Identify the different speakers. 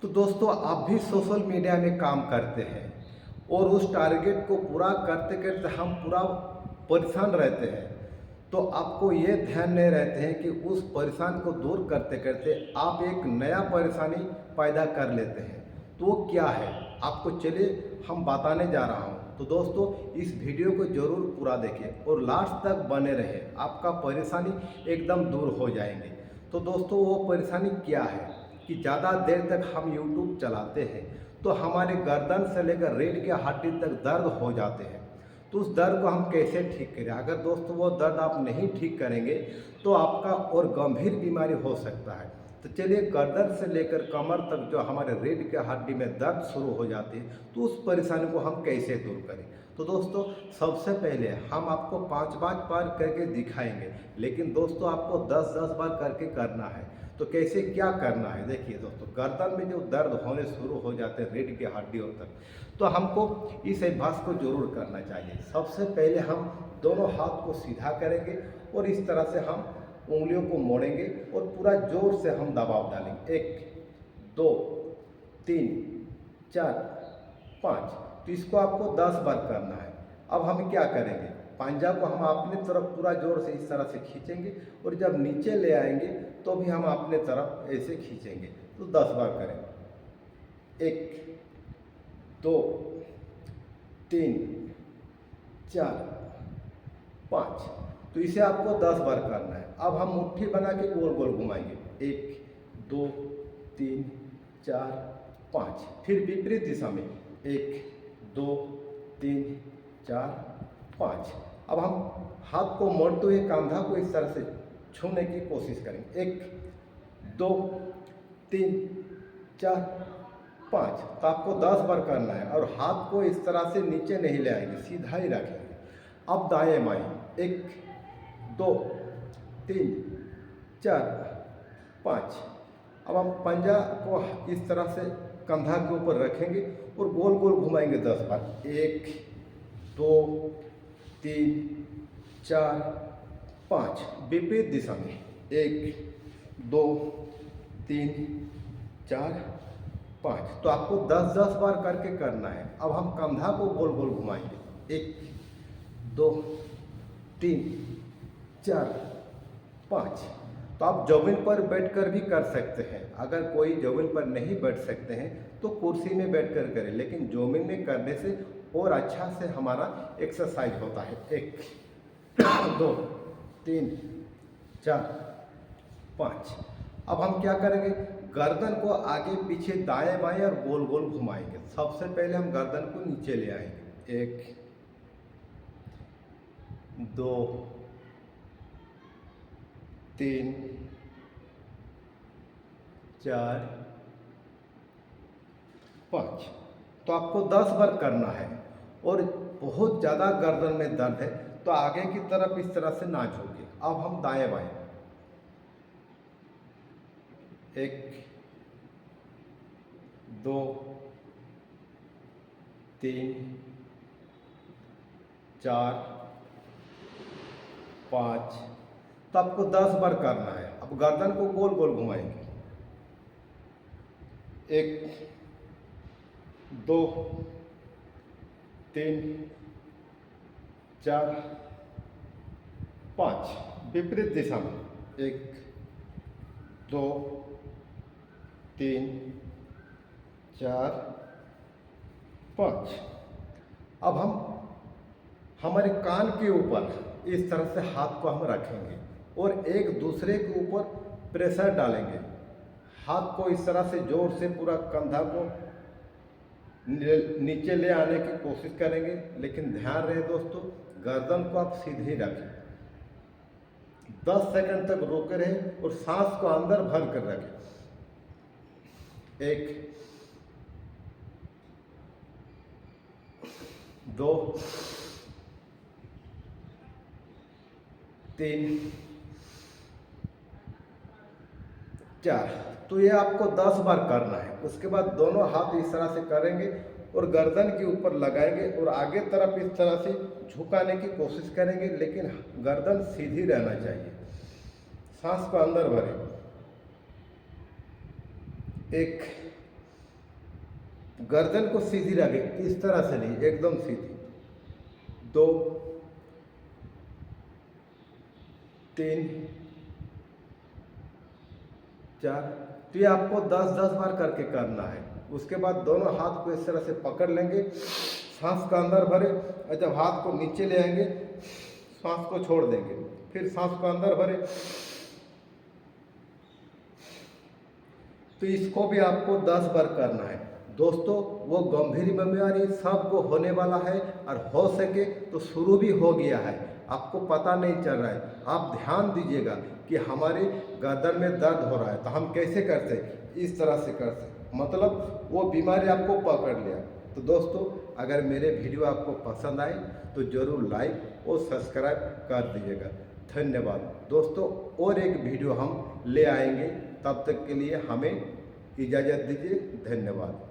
Speaker 1: तो दोस्तों आप भी सोशल मीडिया में काम करते हैं और उस टारगेट को पूरा करते करते हम पूरा परेशान रहते हैं। तो आपको ये ध्यान नहीं रहते हैं कि उस परेशान को दूर करते करते आप एक नया परेशानी पैदा कर लेते हैं। तो वो क्या है आपको चलिए हम बताने जा रहा हूँ। तो दोस्तों इस वीडियो को जरूर पूरा देखिए और लास्ट तक बने रहे, आपका परेशानी एकदम दूर हो जाएंगे। तो दोस्तों वो परेशानी क्या है कि ज़्यादा देर तक हम यूट्यूब चलाते हैं तो हमारे गर्दन से लेकर रीढ़ की हड्डी तक दर्द हो जाते हैं। तो उस दर्द को हम कैसे ठीक करें? अगर दोस्तों वो दर्द आप नहीं ठीक करेंगे तो आपका और गंभीर बीमारी हो सकता है। तो चलिए गर्दन से लेकर कमर तक जो हमारे रीढ़ की हड्डी में दर्द शुरू हो जाती है तो उस परेशानी को हम कैसे दूर करें? तो दोस्तों सबसे पहले हम आपको 5-5 बार करके दिखाएंगे, लेकिन दोस्तों आपको 10-10 बार करके करना है। तो कैसे क्या करना है देखिए दोस्तों, गर्दन में जो दर्द होने शुरू हो जाते हैं रीढ़ की हड्डियों तक, तो हमको इस अभ्यास को जरूर करना चाहिए। सबसे पहले हम दोनों हाथ को सीधा करेंगे और इस तरह से हम उंगलियों को मोड़ेंगे और पूरा जोर से हम दबाव डालेंगे। 1 2 3 4 5। तो इसको आपको 10 बार करना है। अब हम क्या करेंगे, पंजा को हम अपनी तरफ पूरा जोर से इस तरह से खींचेंगे और जब नीचे ले आएंगे तो भी हम अपने तरफ ऐसे खींचेंगे। तो 10 बार करेंगे। 1 2 3 4 5। तो इसे आपको 10 बार करना है। अब हम मुट्ठी बना के गोल गोल घुमाएंगे। 1 2 3 4 5। फिर विपरीत दिशा में 1 2 3 4 5। अब हम हाथ को मोड़ते हुए कंधा को इस तरह से छूने की कोशिश करेंगे। 1 2 3 4 5। तो आपको 10 बार करना है और हाथ को इस तरह से नीचे नहीं ले आएंगे, सीधा ही रखेंगे। अब दाएं बाएं 1 2 3 4 5। अब हम पंजा को इस तरह से कंधा के ऊपर रखेंगे और गोल गोल घुमाएंगे 10 बार। 1 2 3 4 5। विपरीत दिशा में 1 2 3 4 5। तो आपको 10-10 बार करके करना है। अब हम कंधा को गोल गोल घुमाएंगे। 1 2 3 4 5। तो आप जमीन पर बैठकर भी कर सकते हैं। अगर कोई जमीन पर नहीं बैठ सकते हैं तो कुर्सी में बैठकर करें, लेकिन जमीन में करने से और अच्छा से हमारा एक्सरसाइज होता है। 1 2 3 4 5। अब हम क्या करेंगे, गर्दन को आगे पीछे दाएं बाएं और गोल गोल घुमाएंगे। सबसे पहले हम गर्दन को नीचे ले आएंगे। 1 2 3 4 5। तो आपको 10 बार करना है। और बहुत ज़्यादा गर्दन में दर्द है तो आगे की तरफ इस तरह से ना झुके। अब हम दाएं बाएं 1 2 3 4 5। तो आपको 10 बार करना है। अब गर्दन को गोल गोल घुमाएंगे। 1 2 3 4 5। विपरीत दिशा में 1 2 3 4 5। अब हम हमारे कान के ऊपर इस तरह से हाथ को हम रखेंगे और एक दूसरे के ऊपर प्रेशर डालेंगे। हाथ को इस तरह से जोर से पूरा कंधा को नीचे ले आने की कोशिश करेंगे, लेकिन ध्यान रहे दोस्तों गर्दन को आप सीधे ही रखें। 10 सेकंड तक रोके रहे और सांस को अंदर भर कर रखें। 1 2 3 4। तो ये आपको 10 बार करना है। उसके बाद दोनों हाथ इस तरह से करेंगे और गर्दन के ऊपर लगाएंगे और आगे तरफ इस तरह से झुकाने की कोशिश करेंगे, लेकिन गर्दन सीधी रहना चाहिए। सांस को अंदर भरें। 1 गर्दन को सीधी रखें, इस तरह से नहीं, एकदम सीधी। 2 3 4। तो ये आपको 10-10 बार करके करना है। उसके बाद दोनों हाथ को इस तरह से पकड़ लेंगे, सांस का अंदर भरे और जब हाथ को नीचे ले आएंगे सांस को छोड़ देंगे, फिर सांस को अंदर भरे। तो इसको भी आपको 10 बार करना है। दोस्तों, वो गंभीर बीमारी सबको होने वाला है और हो सके तो शुरू भी हो गया है, आपको पता नहीं चल रहा है। आप ध्यान दीजिएगा कि हमारे गर्दन में दर्द हो रहा है तो हम कैसे करते, इस तरह से करते, मतलब वो बीमारी आपको पकड़ लिया। तो दोस्तों, अगर मेरे वीडियो आपको पसंद आए तो ज़रूर लाइक और सब्सक्राइब कर दीजिएगा। धन्यवाद दोस्तों, और एक वीडियो हम ले आएंगे, तब तक के लिए हमें इजाज़त दीजिए। धन्यवाद।